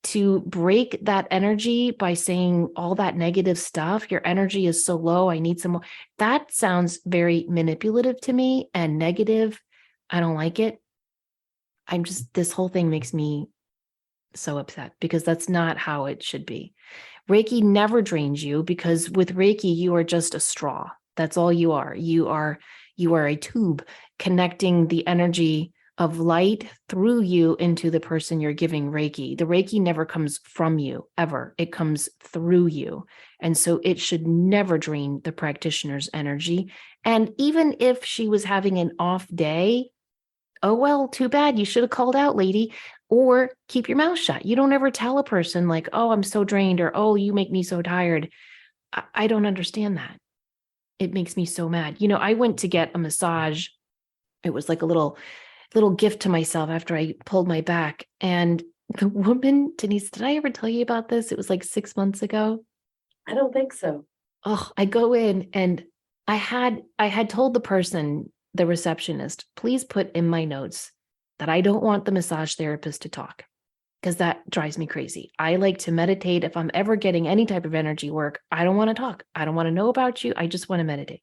To break that energy by saying all that negative stuff, your energy is so low, I need some more. That sounds very manipulative to me and negative. I don't like it. This whole thing makes me so upset because that's not how it should be. Reiki never drains you because with Reiki, you are just a straw. That's all you are. You are a tube connecting the energy of light through you into the person you're giving Reiki. The Reiki never comes from you ever. It comes through you. And so it should never drain the practitioner's energy. And even if she was having an off day, oh, well, too bad. You should have called out, lady, or keep your mouth shut. You don't ever tell a person like, "Oh, I'm so drained," or, "Oh, you make me so tired." I don't understand that. It makes me so mad. I went to get a massage. It was like a little gift to myself after I pulled my back. And the woman, Denise, did I ever tell you about this? It was like 6 months ago. I don't think so. Oh, I go in and I had told the person, the receptionist, please put in my notes that I don't want the massage therapist to talk because that drives me crazy. I like to meditate. If I'm ever getting any type of energy work, I don't want to talk. I don't want to know about you. I just want to meditate.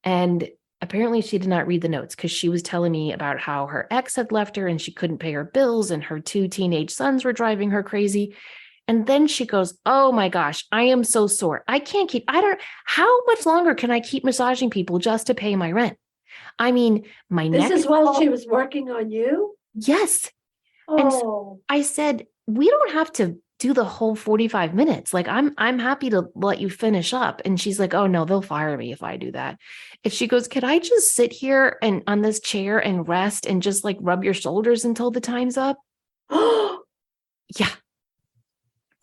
And apparently she did not read the notes because she was telling me about how her ex had left her and she couldn't pay her bills and her 2 teenage sons were driving her crazy. And then she goes, "Oh my gosh, I am so sore. How much longer can I keep massaging people just to pay my rent? I mean, my This neck." is while she was working on you? Yes. And so Oh, I said, "We don't have to do the whole 45 minutes. Like, I'm happy to let you finish up." And she's like, "Oh no, they'll fire me if I do that." And she goes, "Could I just sit here and on this chair and rest and just like rub your shoulders until the time's up?" oh Yeah.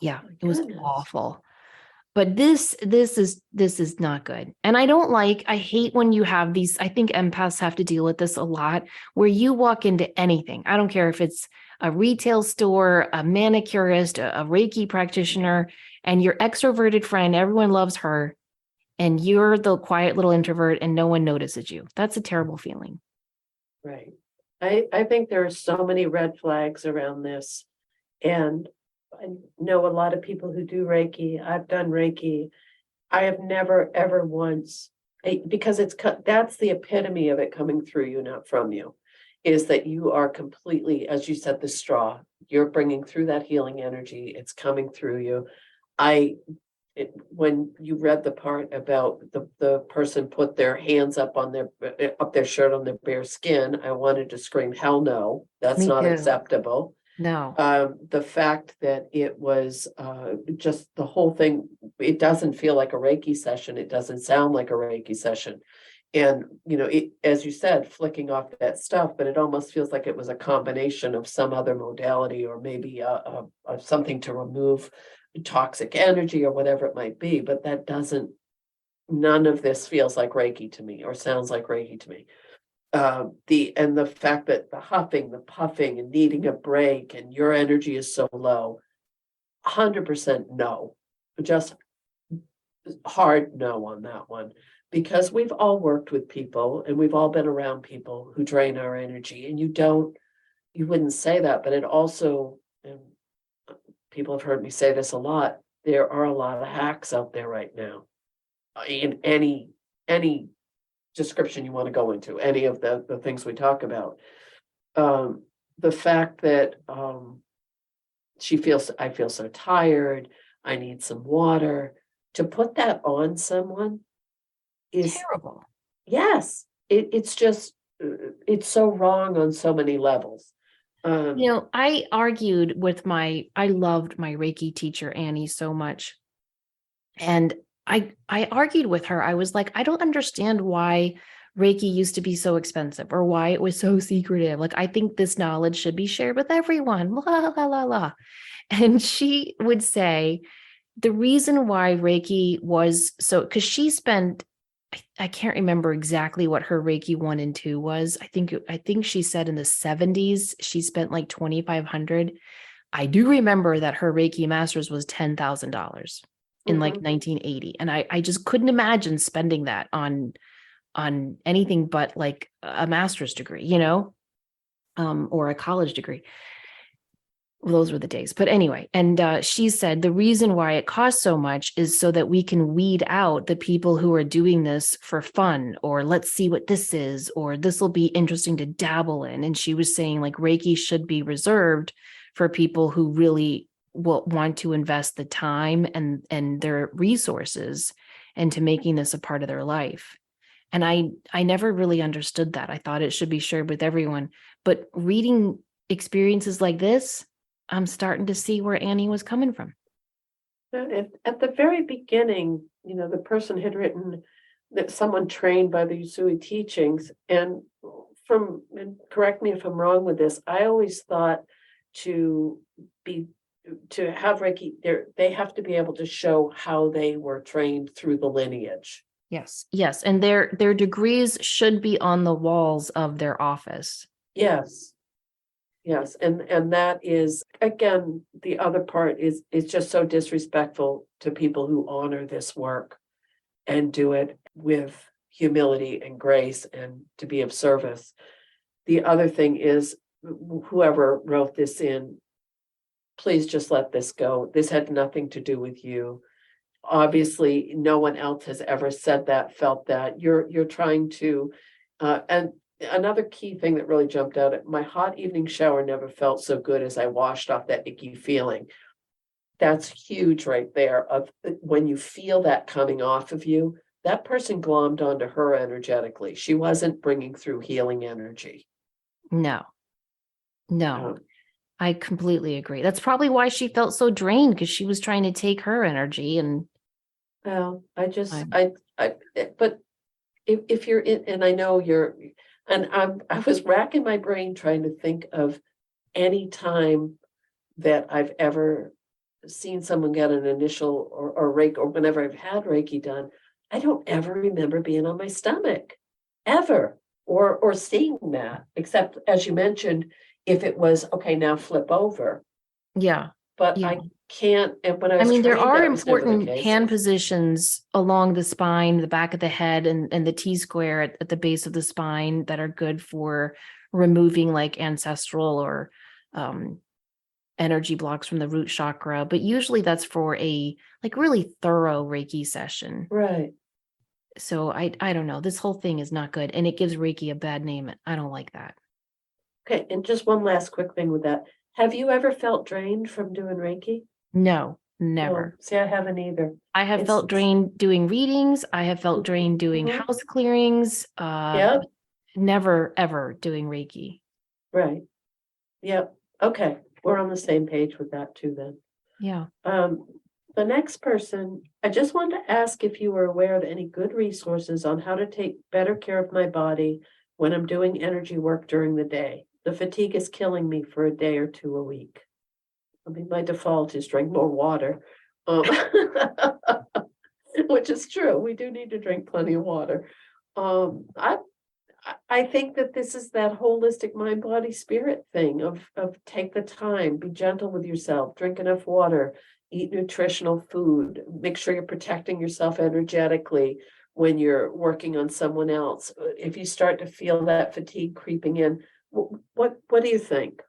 Yeah. my It was goodness. awful. But this is not good. And I hate when you have these, I think empaths have to deal with this a lot, where you walk into anything. I don't care if it's a retail store, a manicurist, a Reiki practitioner, and your extroverted friend, everyone loves her, and you're the quiet little introvert and no one notices you. That's a terrible feeling. Right. I think there are so many red flags around this. And I know a lot of people who do Reiki. I've done Reiki. I have never, ever once, because that's the epitome of it coming through you, not from you, is that you are completely, as you said, the straw. You're bringing through that healing energy. It's coming through you. I when you read the part about the person put their hands up on their shirt on their bare skin, I wanted to scream, hell no, that's Me not too. acceptable. No. The fact that it was just the whole thing, it doesn't feel like a Reiki session. It doesn't sound like a Reiki session. And, as you said, flicking off that stuff, but it almost feels like it was a combination of some other modality or maybe something to remove toxic energy or whatever it might be. But none of this feels like Reiki to me or sounds like Reiki to me. The fact that the huffing, the puffing, and needing a break, and your energy is so low, 100% no, just hard no on that one, because we've all worked with people and we've all been around people who drain our energy, and you wouldn't say that, but it also, and people have heard me say this a lot, there are a lot of hacks out there right now in any description you want to go into, any of the things we talk about. The fact that I feel so tired, I need some water, to put that on someone is, Terrible. yes, it's just, it's so wrong on so many levels. I argued with I loved my Reiki teacher, Annie, so much. And I argued with her. I was like, I don't understand why Reiki used to be so expensive or why it was so secretive. Like, I think this knowledge should be shared with everyone. La la la la. And she would say the reason why Reiki was so, because she spent, I can't remember exactly what her Reiki 1 and 2 was. I think she said in the 70s she spent like 2,500. I do remember that her Reiki Masters was $10,000 in like mhm. 1980, and I just couldn't imagine spending that on anything but like a master's degree, or a college degree. Well, those were the days. But anyway, and she said the reason why it costs so much is so that we can weed out the people who are doing this for fun, or let's see what this is, or this will be interesting to dabble in. And she was saying like Reiki should be reserved for people who really will want to invest the time and their resources into making this a part of their life. And I never really understood that. I thought it should be shared with everyone. But reading experiences like this, I'm starting to see where Annie was coming from. At the very beginning, the person had written that someone trained by the Usui teachings, and correct me if I'm wrong with this, I always thought to be to have Reiki, they have to be able to show how they were trained through the lineage. Yes. Yes. And their degrees should be on the walls of their office. Yes. Yes, and that is, again, the other part is just so disrespectful to people who honor this work and do it with humility and grace and to be of service. The other thing is, whoever wrote this in, please just let this go. This had nothing to do with you. Obviously, no one else has ever said that, felt that. You're trying to, and another key thing that really jumped out at my hot evening shower never felt so good as I washed off that icky feeling. That's huge right there. Of when you feel that coming off of you, that person glommed onto her energetically. She wasn't bringing through healing energy. No, no, Um, I completely agree. That's probably why she felt so drained, because she was trying to take her energy. And well, I, but if you're in, and I know you're, and I was racking my brain trying to think of any time that I've ever seen someone get an initial or Reiki, or whenever I've had Reiki done, I don't ever remember being on my stomach, ever, or seeing that, except as you mentioned, if it was okay, now flip over. yeah, But yeah. can't, and when I I was mean, there trained, are that was never the important case. hand positions along the spine, the back of the head, and the T square at the base of the spine that are good for removing like ancestral or um, energy blocks from the root chakra. But usually that's for a like really thorough Reiki session. Right. So I don't know. This whole thing is not good, and it gives Reiki a bad name. I don't like that. Okay, and just one last quick thing with that. Have you ever felt drained from doing Reiki? No, No, never. see, I haven't either. I have It's felt drained doing readings. I have felt drained doing Mhm. house clearings. Yep, Never ever doing Reiki. right. Yep. Okay, we're on the same page with that too then. Yeah. Um, the next person, I just wanted to ask if you were aware of any good resources on how to take better care of my body when I'm doing energy work during the day. The fatigue is killing me for a day or two a week. I mean, my default is drink more water, um, which is true. We do need to drink plenty of water. Um, I I think that this is that holistic mind, body, spirit thing of take the time, be gentle with yourself, drink enough water, eat nutritional food, make sure you're protecting yourself energetically when you're working on someone else. If you start to feel that fatigue creeping in, what do you think?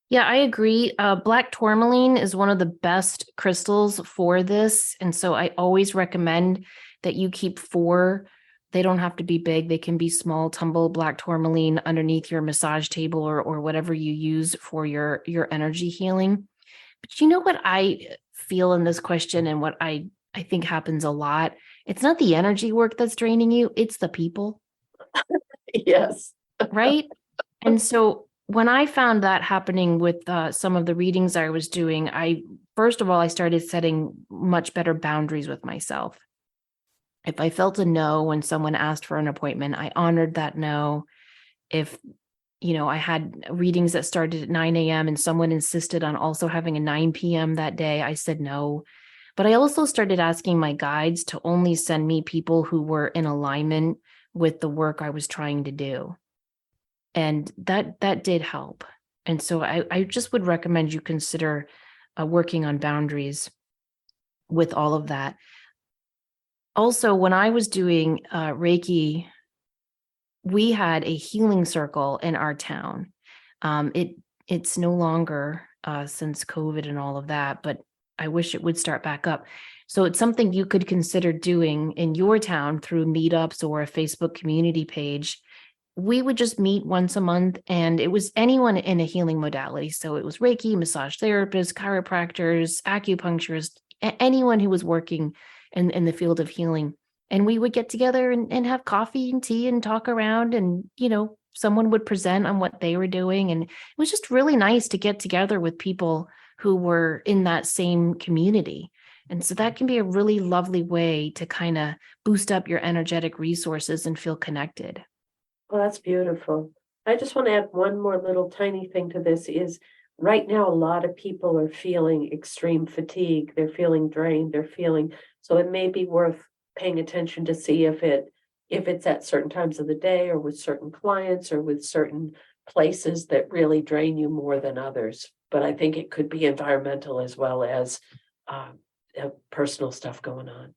Yeah, I agree. Black tourmaline is one of the best crystals for this. And so I always recommend that you keep four. They don't have to be big. They can be small, tumble black tourmaline underneath your massage table or whatever you use for your energy healing. But you know what I feel in this question and what I think happens a lot? It's not the energy work that's draining you, it's the people. Yes. Right? And so when I found that happening with some of the readings I was doing, I first of all, I started setting much better boundaries with myself. If I felt a no when someone asked for an appointment, I honored that no. If, I had readings that started at 9 a.m. and someone insisted on also having a 9 p.m. that day, I said no. But I also started asking my guides to only send me people who were in alignment with the work I was trying to do, and that did help. And so I just would recommend you consider working on boundaries with all of that. Also, when I was doing Reiki, we had a healing circle in our town. It's no longer since COVID and all of that, but I wish it would start back up. So it's something you could consider doing in your town through meetups or a Facebook community page. We would just meet once a month, and it was anyone in a healing modality. So it was Reiki, massage therapists, chiropractors, acupuncturists, anyone who was working in the field of healing. And we would get together and have coffee and tea and talk around, and someone would present on what they were doing. And it was just really nice to get together with people who were in that same community. And so that can be a really lovely way to kind of boost up your energetic resources and feel connected. Well, that's beautiful. I just want to add one more little tiny thing to this is right now a lot of people are feeling extreme fatigue. They're feeling drained. So it may be worth paying attention to see if it's at certain times of the day or with certain clients or with certain places that really drain you more than others. But I think it could be environmental as well as uh, personal stuff going on.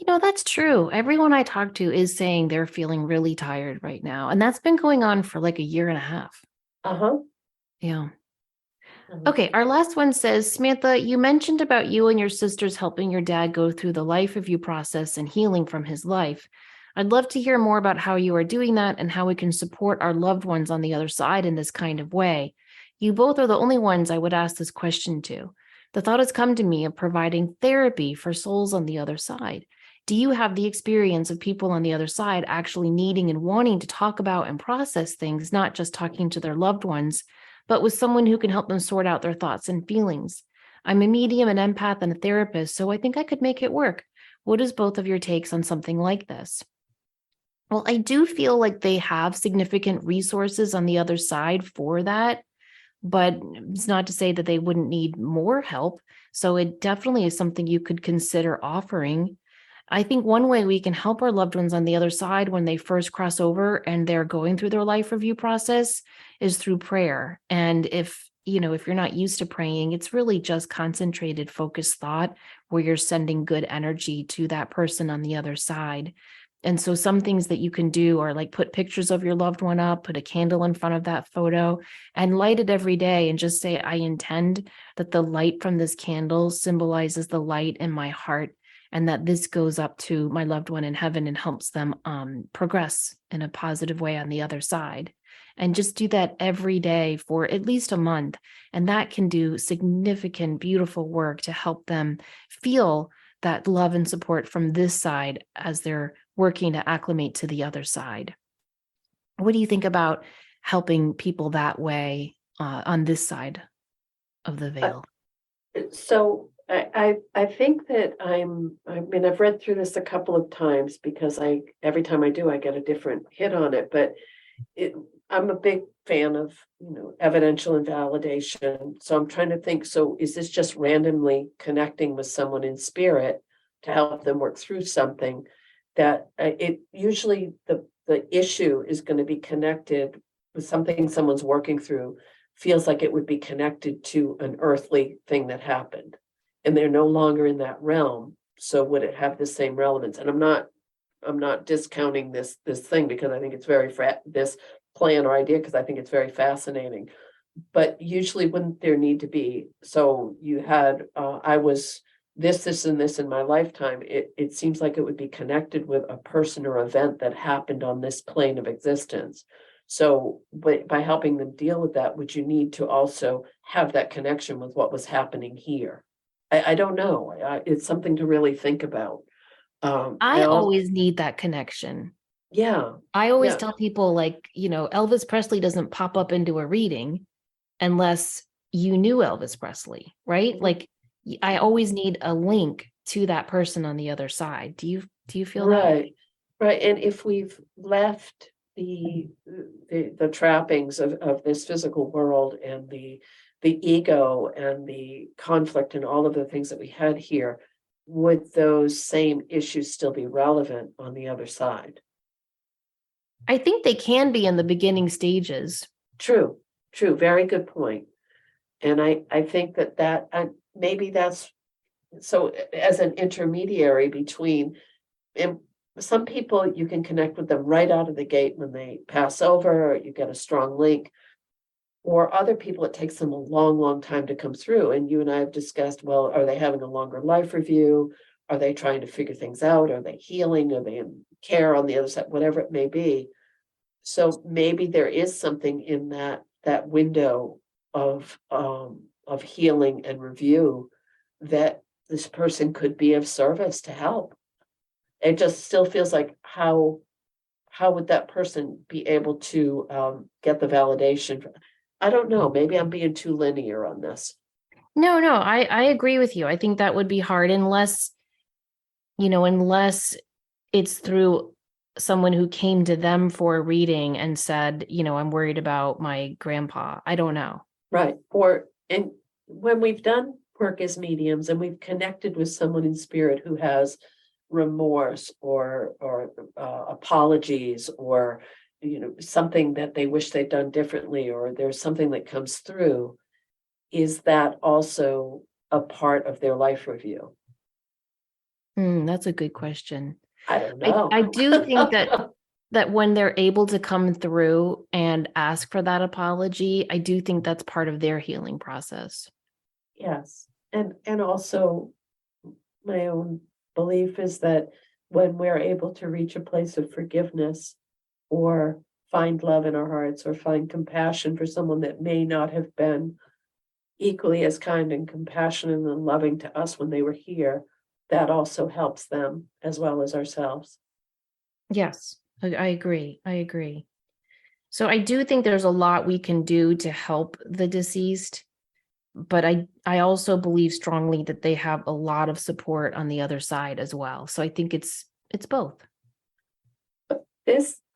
That's true. Everyone I talk to is saying they're feeling really tired right now. And that's been going on for like a year and a half. Uh-huh. Yeah. Uh-huh. Okay. Our last one says, Samantha, you mentioned about you and your sisters helping your dad go through the life review process and healing from his life. I'd love to hear more about how you are doing that and how we can support our loved ones on the other side in this kind of way. You both are the only ones I would ask this question to. The thought has come to me of providing therapy for souls on the other side. Do you have the experience of people on the other side actually needing and wanting to talk about and process things, not just talking to their loved ones, but with someone who can help them sort out their thoughts and feelings? I'm a medium, an empath, and a therapist, so I think I could make it work. What is both of your takes on something like this? Well, I do feel like they have significant resources on the other side for that, but it's not to say that they wouldn't need more help. So it definitely is something you could consider offering. I think one way we can help our loved ones on the other side when they first cross over and they're going through their life review process is through prayer. And if if you're not used to praying, it's really just concentrated, focused thought where you're sending good energy to that person on the other side. And so some things that you can do are like put pictures of your loved one up, put a candle in front of that photo and light it every day and just say, I intend that the light from this candle symbolizes the light in my heart, and that this goes up to my loved one in heaven and helps them progress in a positive way on the other side. And just do that every day for at least a month. And that can do significant, beautiful work to help them feel that love and support from this side as they're working to acclimate to the other side. What do you think about helping people that way on this side of the veil? So I think that I've read through this a couple of times because every time I do, I get a different hit on it. But I'm a big fan of, evidential invalidation. So I'm trying to think, so is this just randomly connecting with someone in spirit to help them work through something that it usually the issue is going to be connected with something someone's working through, feels like it would be connected to an earthly thing that happened, and they're no longer in that realm. So would it have the same relevance? And I'm not discounting this thing because I think it's this plan or idea because I think it's very fascinating. But usually wouldn't there need to be, so you had I was this and this in my lifetime, it seems like it would be connected with a person or event that happened on this plane of existence. So by helping them deal with that, would you need to also have that connection with what was happening here? I don't know. It's something to really think about. I always need that connection. Yeah, I always yeah, tell people, like, Elvis Presley doesn't pop up into a reading unless you knew Elvis Presley, right? mhm, Like, I always need a link to that person on the other side. Do you feel that way? right, right. And if we've left the trappings of this physical world and the ego and the conflict and all of the things that we had here, would those same issues still be relevant on the other side? I think they can be in the beginning stages. True, true, very good point. And I think that maybe that's so as an intermediary between, and some people you can connect with them right out of the gate when they pass over, or you get a strong link. Or other people, it takes them a long, long time to come through. And you and I have discussed, well, are they having a longer life review? Are they trying to figure things out? Are they healing? Are they in care on the other side? Whatever it may be. So maybe there is something in that window of healing and review that this person could be of service to help. It just still feels like how would that person be able to get the validation? I don't know. Maybe I'm being too linear on this. No, I agree with you. I think that would be hard unless it's through someone who came to them for a reading and said, I'm worried about my grandpa. I don't know. Right. And when we've done work as mediums and we've connected with someone in spirit who has remorse or apologies or something that they wish they'd done differently, or there's something that comes through, is that also a part of their life review? That's a good question. I don't I know. do think that when they're able to come through and ask for that apology, I do think that's part of their healing process. Yes. And also my own belief is that when we're able to reach a place of forgiveness or find love in our hearts or find compassion for someone that may not have been equally as kind and compassionate and loving to us when they were here, that also helps them as well as ourselves. Yes, I agree. I agree. So I do think there's a lot we can do to help the deceased, but I also believe strongly that they have a lot of support on the other side as well. So I think it's both.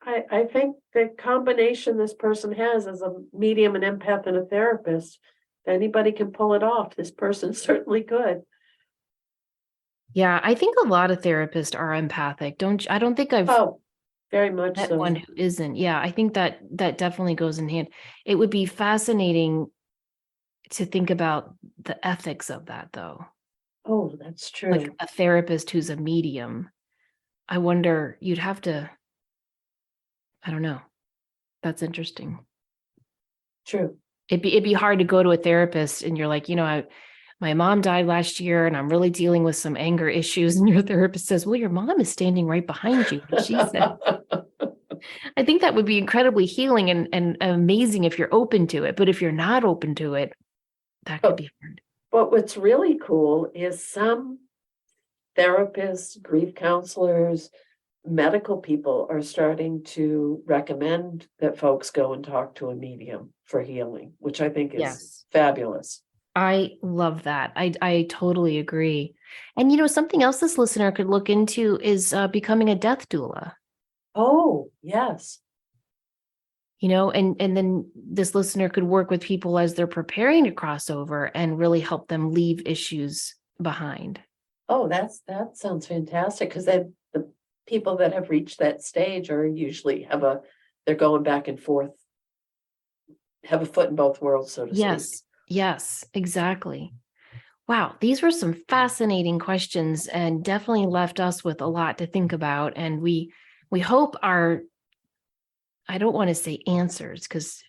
I think the combination this person has as a medium, an empath, and a therapist, if anybody can pull it off, this person certainly could. Yeah, I think a lot of therapists are empathic. I don't think I've Oh, very much met so. one who isn't. Yeah, I think that definitely goes in hand. It would be fascinating to think about the ethics of that, though. Oh, that's true. Like a therapist who's a medium. I wonder, you'd have to, I don't know. That's interesting. True. It'd be hard to go to a therapist and you're like, my mom died last year and I'm really dealing with some anger issues. And your therapist says, well, your mom is standing right behind you. And she said, I think that would be incredibly healing and amazing if you're open to it. But if you're not open to it, that could be hard. But what's really cool is some therapists, grief counselors, medical people are starting to recommend that folks go and talk to a medium for healing, which I think is fabulous. I love that. I totally agree. And something else this listener could look into is becoming a death doula. Oh, yes. And then this listener could work with people as they're preparing to cross over and really help them leave issues behind. Oh, that sounds fantastic, because the people that have reached that stage are usually they're going back and forth, have a foot in both worlds, so to speak. Yes, exactly. Wow, these were some fascinating questions and definitely left us with a lot to think about. And we hope I don't want to say answers because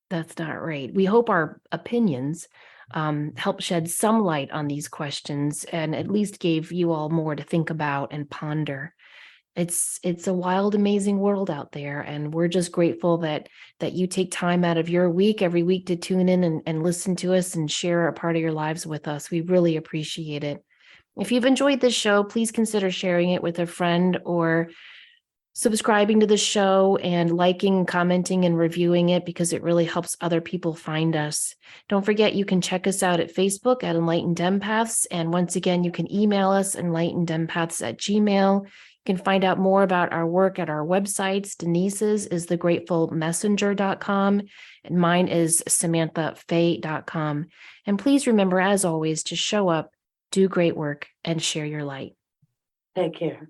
that's not right. We hope our opinions help shed some light on these questions and at least gave you all more to think about and ponder. It's a wild, amazing world out there, and we're just grateful that you take time out of your week every week to tune in and listen to us and share a part of your lives with us. We really appreciate it. If you've enjoyed this show, please consider sharing it with a friend or subscribing to the show and liking, commenting, and reviewing it because it really helps other people find us. Don't forget, you can check us out at Facebook at Enlightened Empaths. And once again, you can email us enlightenedempaths@gmail.com. You can find out more about our work at our websites. Denise's is thegratefulmessenger.com and mine is samanthafay.com. And please remember, as always, to show up, do great work, and share your light. Take care.